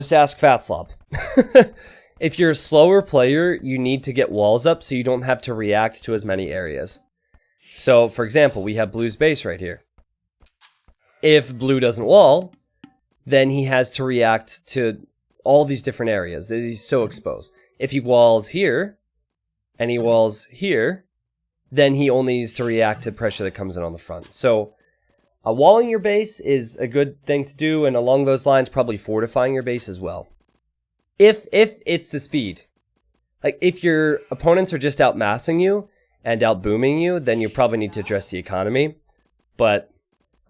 Just ask Fatslop. If you're a slower player, you need to get walls up so you don't have to react to as many areas. So, for example, we have Blue's base right here. If Blue doesn't wall, then he has to react to all these different areas. He's so exposed. If he walls here, and he walls here, then he only needs to react to pressure that comes in on the front. So, walling your base is a good thing to do, and along those lines, probably fortifying your base as well. If it's the speed. Like, if your opponents are just outmassing you and outbooming you, then you probably need to address the economy. But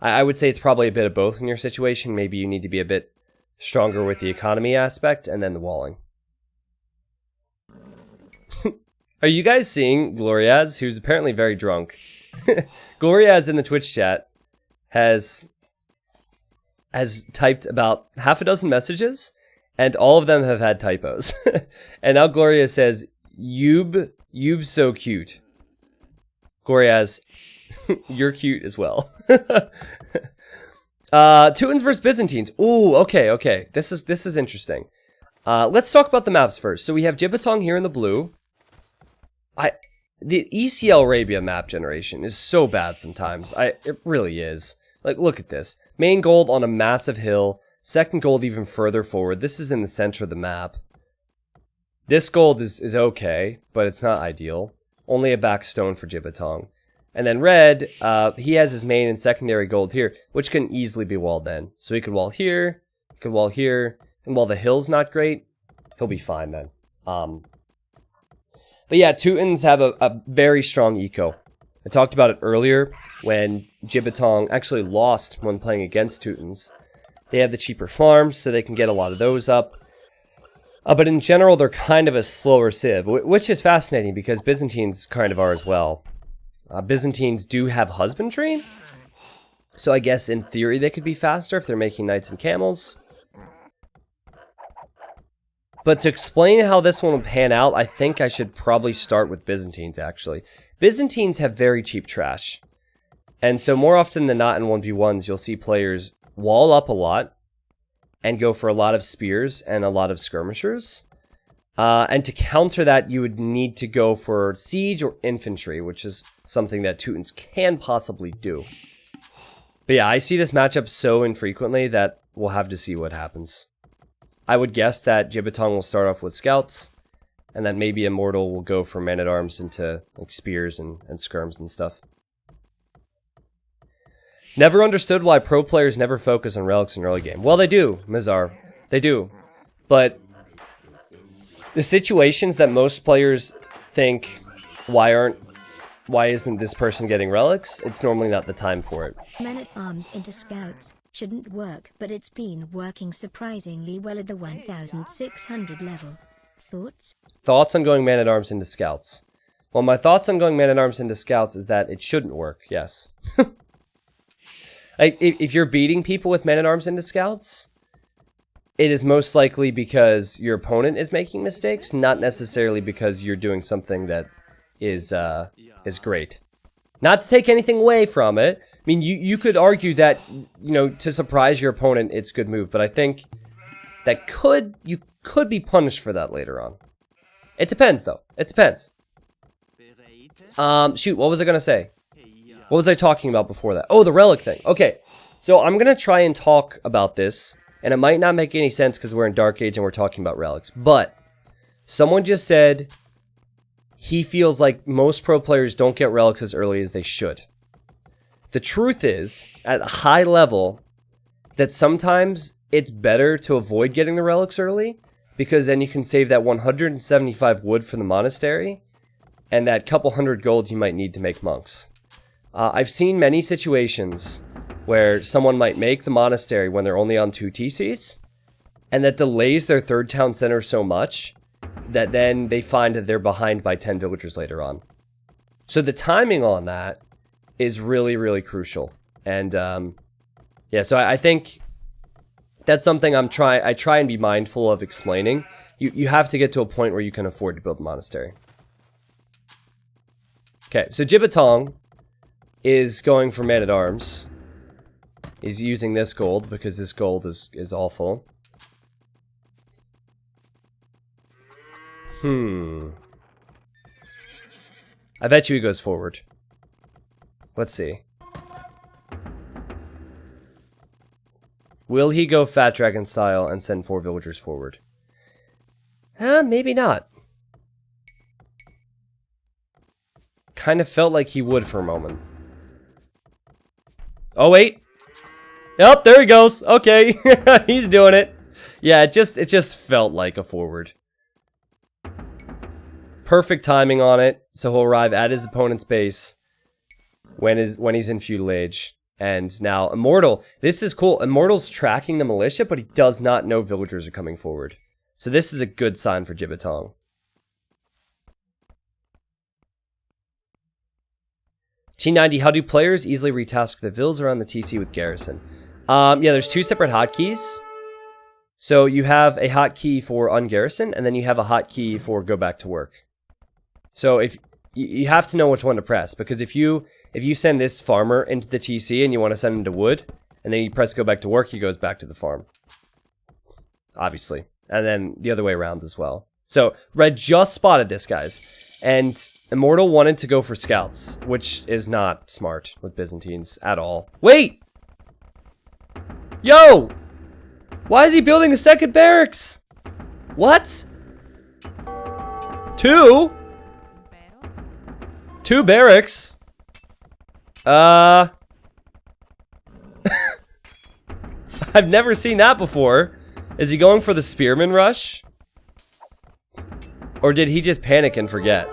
I would say it's probably a bit of both in your situation. Maybe you need to be a bit stronger with the economy aspect and then the walling. Are you guys seeing Gloriaz, who's apparently very drunk? Gloriaz in the Twitch chat has typed about half a dozen messages, and all of them have had typos. And now Gloria says, Yoob's so cute. Gloriaz, you're cute as well. Teutons versus Byzantines. Ooh, okay. This is interesting. Let's talk about the maps first. So we have Gibatong here in the blue. The ECL Arabia map generation is so bad sometimes. It really is. Like, look at this. Main gold on a massive hill. Second gold even further forward. This is in the center of the map. This gold is okay, but it's not ideal. Only a back stone for Gibatong. And then red, he has his main and secondary gold here, which can easily be walled in. So he could wall here, he could wall here, and while the hill's not great, he'll be fine then. But yeah, Teutons have a very strong eco. I talked about it earlier when Gibatong actually lost when playing against Teutons. They have the cheaper farms, so they can get a lot of those up. But in general, they're kind of a slower civ, which is fascinating because Byzantines kind of are as well. Byzantines do have husbandry, so I guess in theory they could be faster if they're making knights and camels. But to explain how this one will pan out, I think I should probably start with Byzantines, actually. Byzantines have very cheap trash. And so more often than not in 1v1s, you'll see players wall up a lot and go for a lot of spears and a lot of skirmishers. And to counter that, you would need to go for siege or infantry, which is something that Teutons can possibly do. But yeah, I see this matchup so infrequently that we'll have to see what happens. I would guess that Gibatong will start off with scouts, and then maybe Immortal will go for man-at-arms into like spears and skirms and stuff. Never understood why pro players never focus on relics in early game. Well, they do, Mizar. They do. But the situations that most players think, why isn't this person getting relics? It's normally not the time for it. Man-at-arms into scouts shouldn't work, but it's been working surprisingly well at the 1600 level. Thoughts? Thoughts on going man-at-arms into scouts. Well, my thoughts on going man-at-arms into scouts is that it shouldn't work, yes. Like, if you're beating people with men-at-arms into scouts, it is most likely because your opponent is making mistakes, not necessarily because you're doing something that is great. Not to take anything away from it. I mean, you could argue that, you know, to surprise your opponent, it's a good move. But I think that you could be punished for that later on. It depends, though. It depends. Shoot, what was I going to say? What was I talking about before that? Oh, the relic thing. Okay, so I'm going to try and talk about this. And it might not make any sense because we're in Dark Age and we're talking about relics. But someone just said he feels like most pro players don't get relics as early as they should. The truth is, at a high level, that sometimes it's better to avoid getting the relics early, because then you can save that 175 wood for the monastery and that couple hundred golds you might need to make monks. I've seen many situations where someone might make the monastery when they're only on 2 TCs, and that delays their third town center so much that then they find that they're behind by 10 villagers later on. So the timing on that is really, really crucial. And yeah, so I think that's something I try and be mindful of explaining. You have to get to a point where you can afford to build a monastery. Okay, so Gibatong is going for man-at-arms. He's using this gold because this gold is awful. I bet you he goes forward. Let's see. Will he go Fat Dragon style and send 4 villagers forward? Maybe not. Kind of felt like he would for a moment. Oh, wait. Yep, there he goes. Okay, he's doing it. Yeah, it just felt like a forward. Perfect timing on it, so he'll arrive at his opponent's base when he's in feudal age. And now Immortal, this is cool. Immortal's tracking the militia, but he does not know villagers are coming forward. So this is a good sign for Jibbatong. T90, how do players easily retask the vills around the TC with garrison? Yeah, there's 2 separate hotkeys. So you have a hotkey for ungarrison, and then you have a hotkey for go back to work. So if you have to know which one to press, because if you send this farmer into the TC and you want to send him to wood, and then you press go back to work, he goes back to the farm. Obviously. And then the other way around as well. So Red just spotted this, guys. And Immortal wanted to go for scouts, which is not smart with Byzantines at all. Wait! Yo! Why is he building a second barracks? What? 2? 2 barracks? I've never seen that before. Is he going for the Spearman rush? Or did he just panic and forget?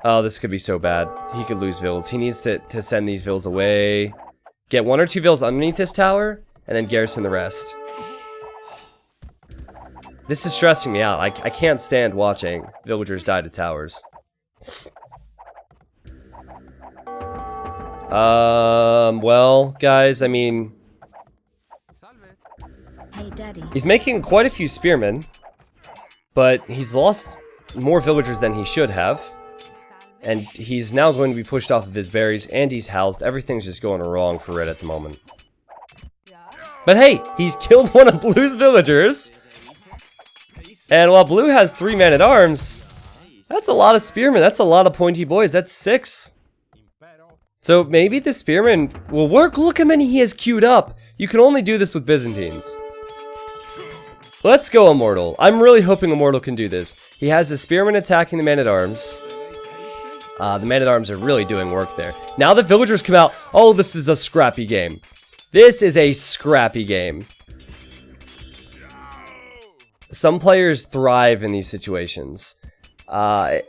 Oh, this could be so bad. He could lose vills. He needs to send these vills away. Get 1 or 2 vills underneath this tower, and then garrison the rest. This is stressing me out. I can't stand watching villagers die to towers. Well, guys, I mean... Hey, Daddy. He's making quite a few spearmen, but he's lost more villagers than he should have. And he's now going to be pushed off of his berries, and he's housed. Everything's just going wrong for Red at the moment. But hey, he's killed one of Blue's villagers. And while Blue has 3 men-at-arms, that's a lot of spearmen. That's a lot of pointy boys. That's 6. So maybe the spearman will work. Look how many he has queued up. You can only do this with Byzantines. Let's go, Immortal. I'm really hoping Immortal can do this. He has the spearman attacking the men-at-arms. The men-at-arms are really doing work there. Now the villagers come out. Oh, this is a scrappy game. This is a scrappy game. Some players thrive in these situations. I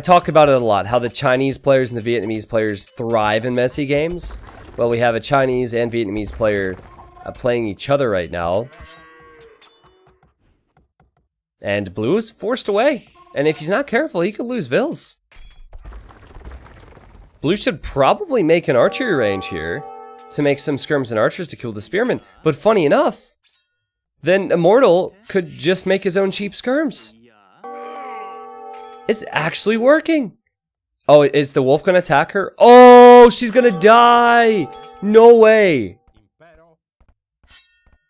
talk about it a lot, how the Chinese players and the Vietnamese players thrive in messy games. Well, we have a Chinese and Vietnamese player playing each other right now. And Blue is forced away. And if he's not careful, he could lose vills. Blue should probably make an archery range here to make some skirms and archers to kill the spearmen. But funny enough, then Immortal could just make his own cheap skirms. It's actually working. Oh, is the wolf going to attack her? Oh, she's going to die. No way.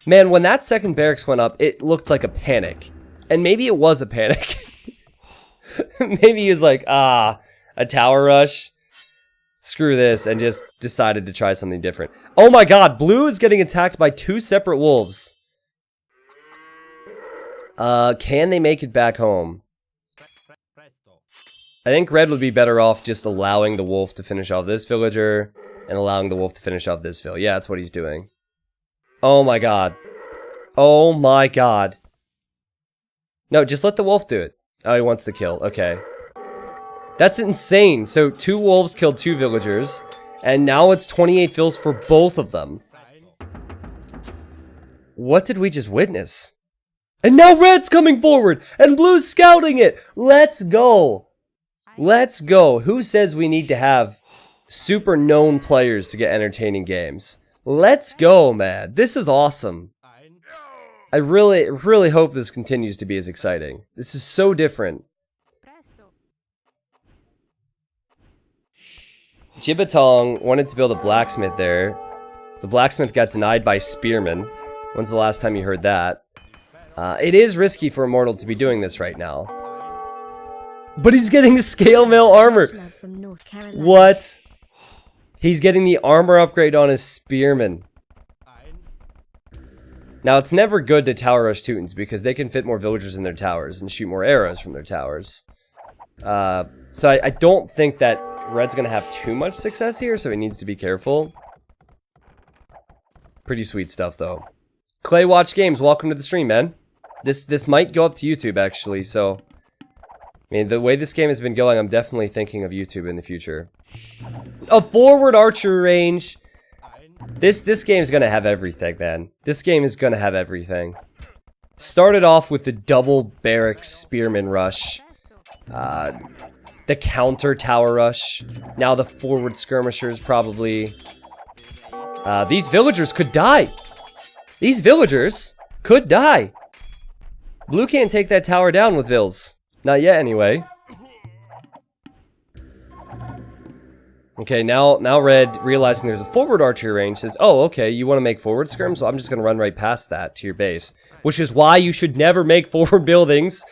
Man, when that second barracks went up, it looked like a panic. And maybe it was a panic. Maybe he was like, a tower rush. Screw this, and just decided to try something different. Oh my god, Blue is getting attacked by 2 separate wolves. Can they make it back home? I think Red would be better off just allowing the wolf to finish off this villager and allowing the wolf to finish off this vill. Yeah, that's what he's doing. Oh my god. Oh my god. No, just let the wolf do it. Oh, he wants to kill. Okay. That's insane. So 2 wolves killed 2 villagers, and now it's 28 vills for both of them. What did we just witness? And now Red's coming forward, and Blue's scouting it. Let's go. Let's go. Who says we need to have super known players to get entertaining games? Let's go, man. This is awesome. I really, really hope this continues to be as exciting. This is so different. Jibbatong wanted to build a blacksmith there. The blacksmith got denied by Spearman. When's the last time you heard that? It is risky for Immortal to be doing this right now. But he's getting scale mail armor. What? He's getting the armor upgrade on his Spearman. Now, it's never good to tower rush Teutons because they can fit more villagers in their towers and shoot more arrows from their towers. So I don't think that Red's going to have too much success here, so he needs to be careful. Pretty sweet stuff, though. Clay Watch Games, welcome to the stream, man. This might go up to YouTube, actually, so... I mean, the way this game has been going, I'm definitely thinking of YouTube in the future. A forward archer range! This game is gonna have everything, man. This game is gonna have everything. Started off with the double barrack spearman rush. The counter tower rush. Now the forward skirmishers, probably. These villagers could die. These villagers could die. Blue can't take that tower down with Vills. Not yet, anyway. Okay, now Red, realizing there's a forward archery range, says, oh, okay, you want to make forward skirms? So I'm just going to run right past that to your base. Which is why you should never make forward buildings.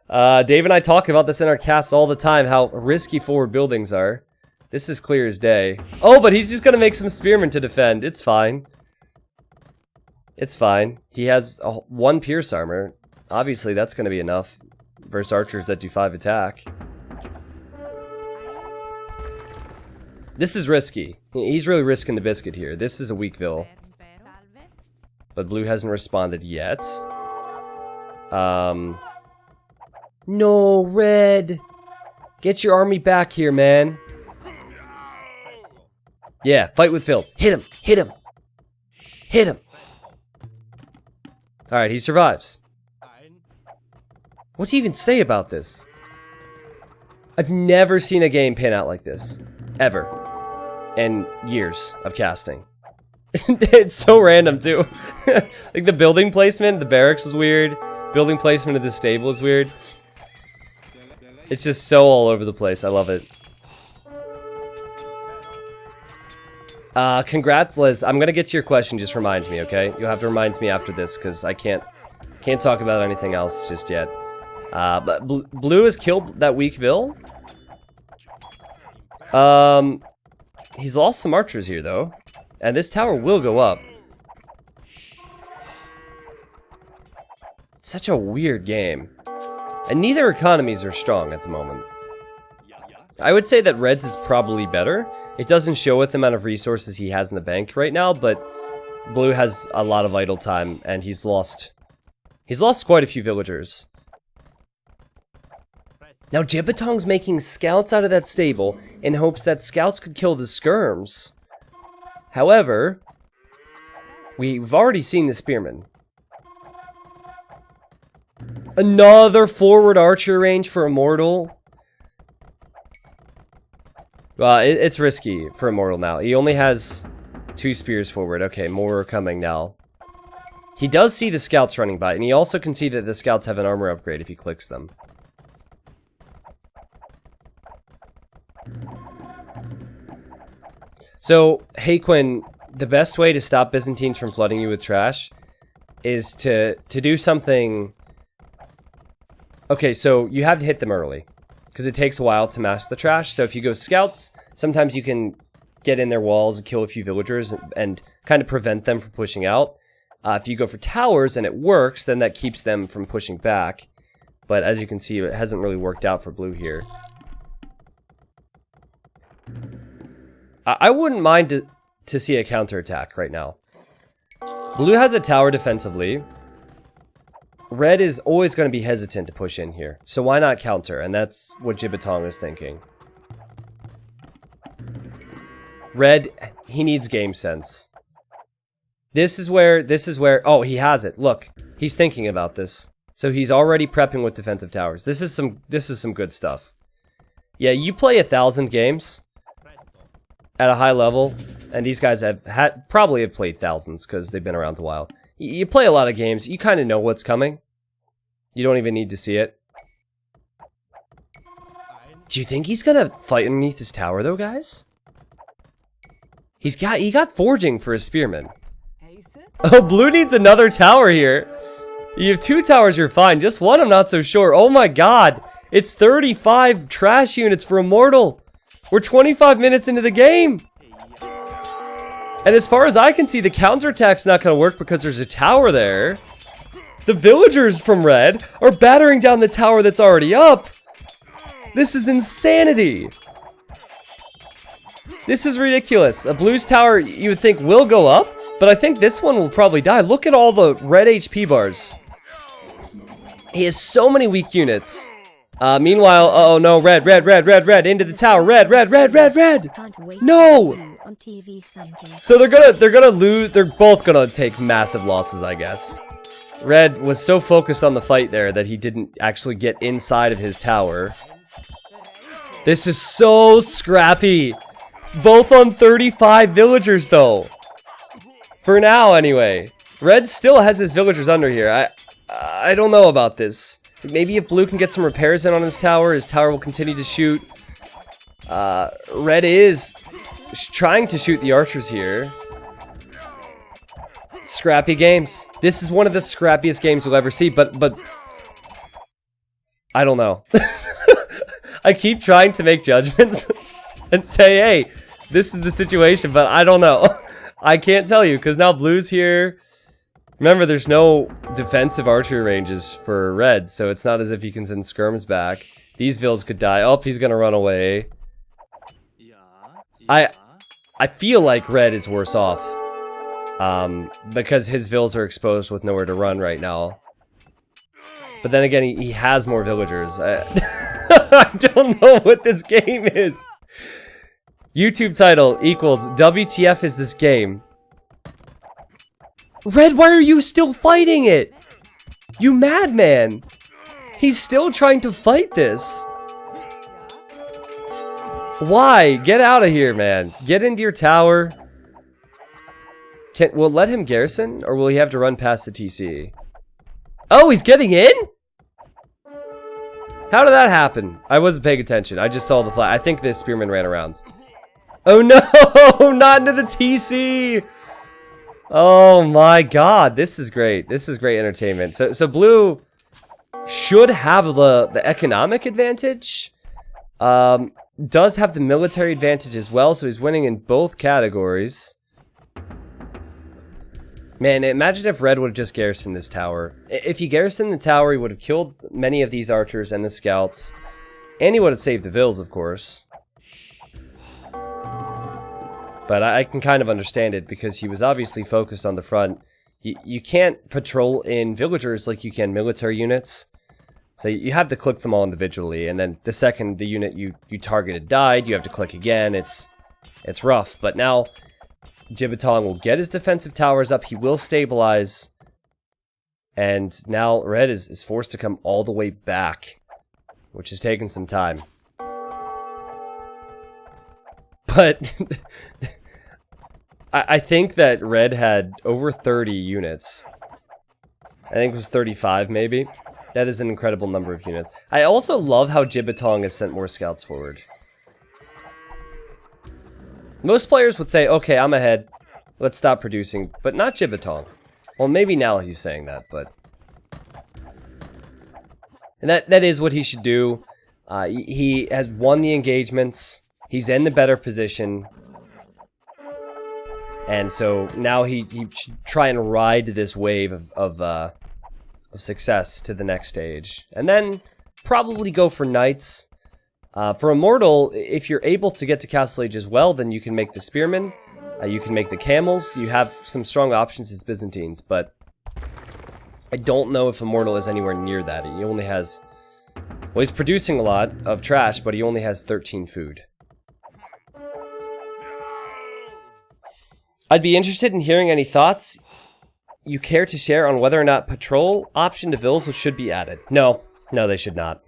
Dave and I talk about this in our cast all the time, how risky forward buildings are. This is clear as day. Oh, but he's just going to make some spearmen to defend. It's fine. It's fine. He has one pierce armor. Obviously, that's going to be enough versus archers that do 5 attack. This is risky. He's really risking the biscuit here. This is a weak Vill. But Blue hasn't responded yet. No, Red. Get your army back here, man. Yeah, fight with Vills. Hit him. Hit him. Hit him. Alright, he survives. What do you even say about this? I've never seen a game pan out like this. Ever. And years of casting. It's so random, too. Like, the building placement, the barracks is weird. Building placement of the stable is weird. It's just so all over the place. I love it. Congrats, Liz. I'm gonna get to your question. Just remind me, okay? You'll have to remind me after this, because I can't talk about anything else just yet. But Blue has killed that weak Vill. He's lost some archers here, though. And this tower will go up. Such a weird game. And neither economies are strong at the moment. I would say that Red's is probably better. It doesn't show what the amount of resources he has in the bank right now, but Blue has a lot of idle time, and he's lost quite a few villagers. Now Jibbatong's making scouts out of that stable in hopes that scouts could kill the skirms. However, we've already seen the spearman. Another forward archer range for Immortal. Well, it's risky for Immortal now. He only has 2 spears forward. Okay, more are coming now. He does see the scouts running by, and he also can see that the scouts have an armor upgrade if he clicks them. So, hey Quinn, the best way to stop Byzantines from flooding you with trash is to do something... Okay, so you have to hit them early, because it takes a while to mash the trash. So if you go scouts, sometimes you can get in their walls and kill a few villagers and kind of prevent them from pushing out. If you go for towers and it works, then that keeps them from pushing back. But as you can see, it hasn't really worked out for Blue here. I wouldn't mind to see a counterattack right now. Blue has a tower defensively. Red is always going to be hesitant to push in here. So why not counter? And that's what Jibbatong is thinking. Red, he needs game sense. This is where, oh, he has it. Look, he's thinking about this. So he's already prepping with defensive towers. This is some good stuff. Yeah, you play 1,000 games at a high level, and these guys probably have played thousands because they've been around a while. You play a lot of games, you kind of know what's coming. You don't even need to see it. Do you think he's gonna fight underneath his tower though, guys? He got forging for his spearman. Oh, Blue needs another tower here. You have 2 towers, you're fine. Just 1, I'm not so sure. Oh my god. It's 35 trash units for Immortal. We're 25 minutes into the game. And as far as I can see, the counterattack's not going to work because there's a tower there. The villagers from Red are battering down the tower that's already up. This is insanity. This is ridiculous. A Blue's tower, you would think, will go up, but I think this one will probably die. Look at all the red HP bars. He has so many weak units. Meanwhile, oh no, red, into the tower. Red. No! So they're gonna lose. They're both gonna take massive losses, I guess. Red was so focused on the fight there that he didn't actually get inside of his tower. This is so scrappy. Both on 35 villagers, though. For now, anyway. Red still has his villagers under here. I don't know about this. Maybe if Blue can get some repairs in on his tower will continue to shoot. Red is trying to shoot the archers here. Scrappy games. This is one of the scrappiest games you'll ever see, but I don't know. I keep trying to make judgments and say, hey, this is the situation, but I don't know. I can't tell you, because now Blue's here. Remember, there's no defensive archery ranges for Red, so it's not as if he can send skirms back. These vills could die. Oh, he's gonna run away. I feel like Red is worse off. Because his vills are exposed with nowhere to run right now. But then again, he has more villagers. I don't know what this game is. YouTube title equals WTF is this game? Red, why are you still fighting it? You madman. He's still trying to fight this. Why? Get out of here, man. Get into your tower. We'll let him garrison, or will he have to run past the TC? Oh, he's getting in? How did that happen? I wasn't paying attention. I just saw the flag. I think this Spearman ran around. Oh no! Not into the TC! Oh my god, this is great. This is great entertainment. So Blue should have the economic advantage. Does have the military advantage as well, so he's winning in both categories. Man, imagine if Red would have just garrisoned this tower. If he garrisoned the tower, he would have killed many of these archers and the scouts. And he would have saved the vills, of course. But I can kind of understand it, because he was obviously focused on the front. You can't patrol in villagers like you can military units. So you have to click them all individually, and then the second the unit you targeted died, you have to click again. It's rough, but now Jibbatong will get his defensive towers up, he will stabilize, and now Red is forced to come all the way back, which is taking some time. But I think that Red had over 30 units. I think it was 35 maybe. That is an incredible number of units. I also love how Jibbatong has sent more scouts forward. Most players would say, okay, I'm ahead. Let's stop producing. But not Jibbatong. Well, maybe now he's saying that, but... And that is what he should do. He has won the engagements. He's in the better position. And so now he should try and ride this wave of success to the next stage. And then probably go for knights. For Immortal, if you're able to get to Castle Age as well, then you can make the Spearman. You can make the Camels. You have some strong options as Byzantines, but I don't know if Immortal is anywhere near that. He only has... Well, he's producing a lot of trash, but he only has 13 food. I'd be interested in hearing any thoughts you care to share on whether or not patrol option to vills should be added. No, they should not.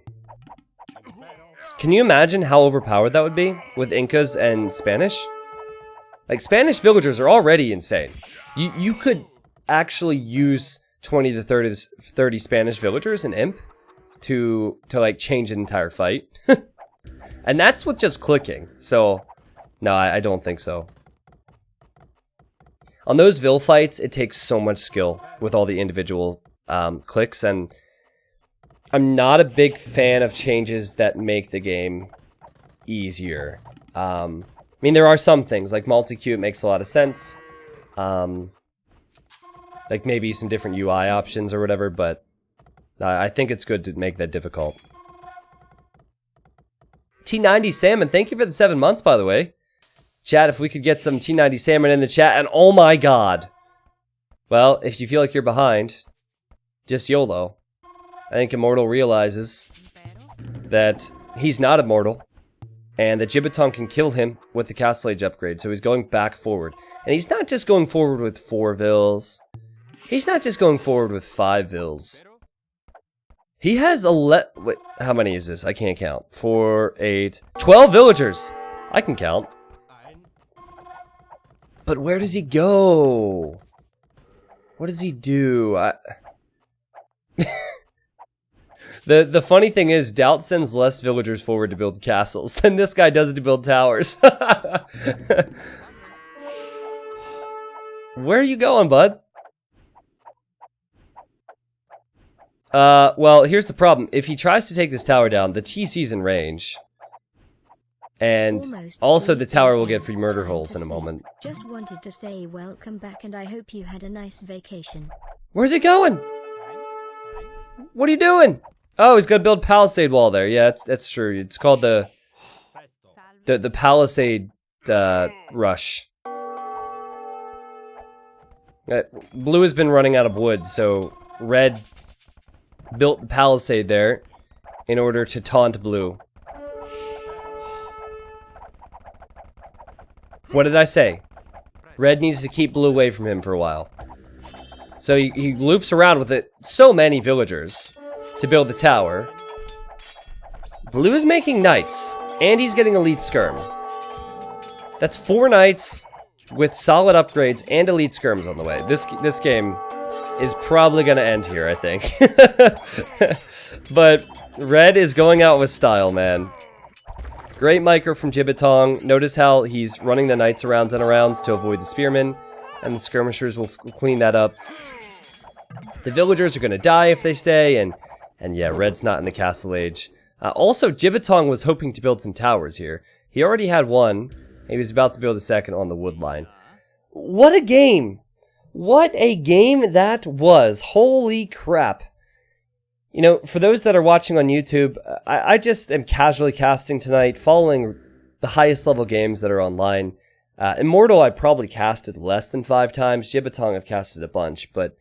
Can you imagine how overpowered that would be with Incas and Spanish? Like, Spanish villagers are already insane. You could actually use 20 to 30 Spanish villagers in Imp to like change an entire fight. And that's with just clicking. So, no, I don't think so. On those Vill fights, it takes so much skill with all the individual clicks, and I'm not a big fan of changes that make the game easier. I mean, there are some things, like multi-queue, it makes a lot of sense. Like maybe some different UI options or whatever, but I think it's good to make that difficult. T90 Salmon, thank you for the 7 months, by the way. Chat, if we could get some T90 Salmon in the chat, and oh my god. Well, if you feel like you're behind, just YOLO. I think Immortal realizes that he's not immortal, and that Gibbetong can kill him with the Castle Age upgrade, so he's going back forward. And he's not just going forward with 4 vills. He's not just going forward with 5 vills. He has wait, how many is this? I can't count. 4, 8, 12 villagers! I can count. But where does he go? What does he do? The funny thing is, Doubt sends less villagers forward to build castles than this guy does to build towers. Where are you going, bud? Well, here's the problem. If he tries to take this tower down, the TC's in range. And also the tower will get free murder holes in a moment. Just wanted to say welcome back and I hope you had a nice vacation. Where's he going? What are you doing? Oh, he's gonna build palisade wall there. Yeah, that's true. It's called the palisade rush. Blue has been running out of wood, so red built the palisade there in order to taunt blue. What did I say? Red needs to keep blue away from him for a while. So he loops around with it. So many villagers to build the tower. Blue is making knights, and he's getting elite skirm. That's 4 knights with solid upgrades and elite skirms on the way. This game is probably gonna end here, I think. But red is going out with style, man. Great micro from Gibbetong. Notice how he's running the knights around and arounds to avoid the spearmen, and the skirmishers will clean that up. The villagers are gonna die if they stay, and yeah, red's not in the castle age. Also, Gibbetong was hoping to build some towers here. He already had one. He was about to build a second on the wood line. What a game! What a game that was! Holy crap! You know, for those that are watching on YouTube, I just am casually casting tonight, following the highest level games that are online. Immortal I probably casted less than 5 times. Gibbetong I've casted a bunch, but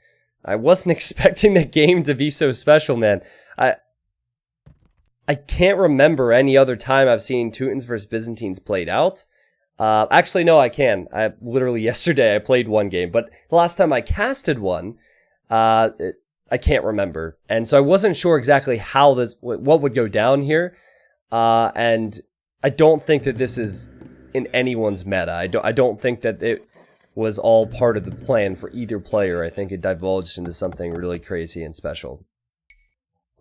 I wasn't expecting the game to be so special, man. I can't remember any other time I've seen Teutons versus Byzantines played out. Actually, no, I can. Literally yesterday I played one game, but the last time I casted one, I can't remember. And so I wasn't sure exactly how what would go down here. And I don't think that this is in anyone's meta. I don't think that it was all part of the plan for either player. I think it divulged into something really crazy and special.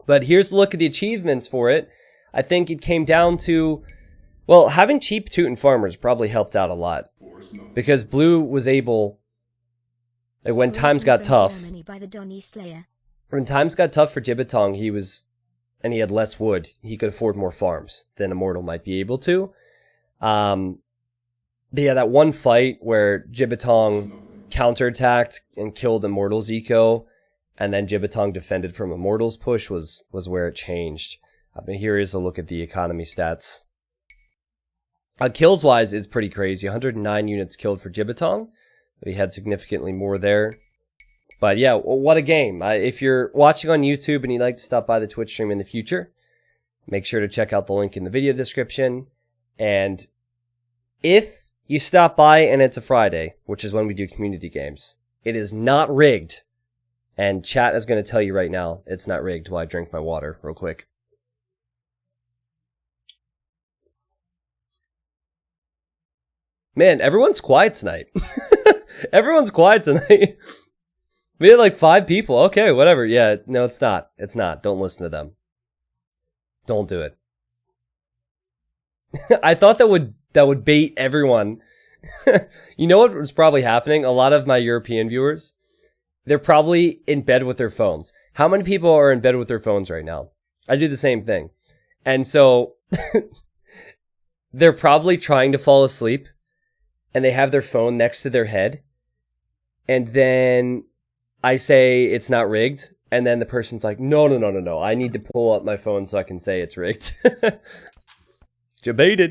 But here's a look at the achievements for it. I think it came down to, well, having cheap Teuton farmers probably helped out a lot. Because Blue was able, when times got tough, when times got tough for Gibbetong, he had less wood, he could afford more farms than Immortal might be able to. Yeah, that one fight where Gibbetong counterattacked and killed Immortal's eco, and then Gibbetong defended from Immortal's push was where it changed. Here is a look at the economy stats. Kills-wise is pretty crazy. 109 units killed for Gibbetong. He had significantly more there. But yeah, what a game. If you're watching on YouTube and you'd like to stop by the Twitch stream in the future, make sure to check out the link in the video description. And if you stop by and it's a Friday, which is when we do community games, it is not rigged. And chat is going to tell you right now, it's not rigged while I drink my water real quick. Man, everyone's quiet tonight. Everyone's quiet tonight. We had like 5 people. Okay, whatever. Yeah, no, it's not. It's not. Don't listen to them. Don't do it. I thought that would bait everyone. You know what was probably happening? A lot of my European viewers, they're probably in bed with their phones. How many people are in bed with their phones right now? I do the same thing. And so they're probably trying to fall asleep and they have their phone next to their head. And then I say it's not rigged. And then the person's like, no. I need to pull up my phone so I can say it's rigged. Debated.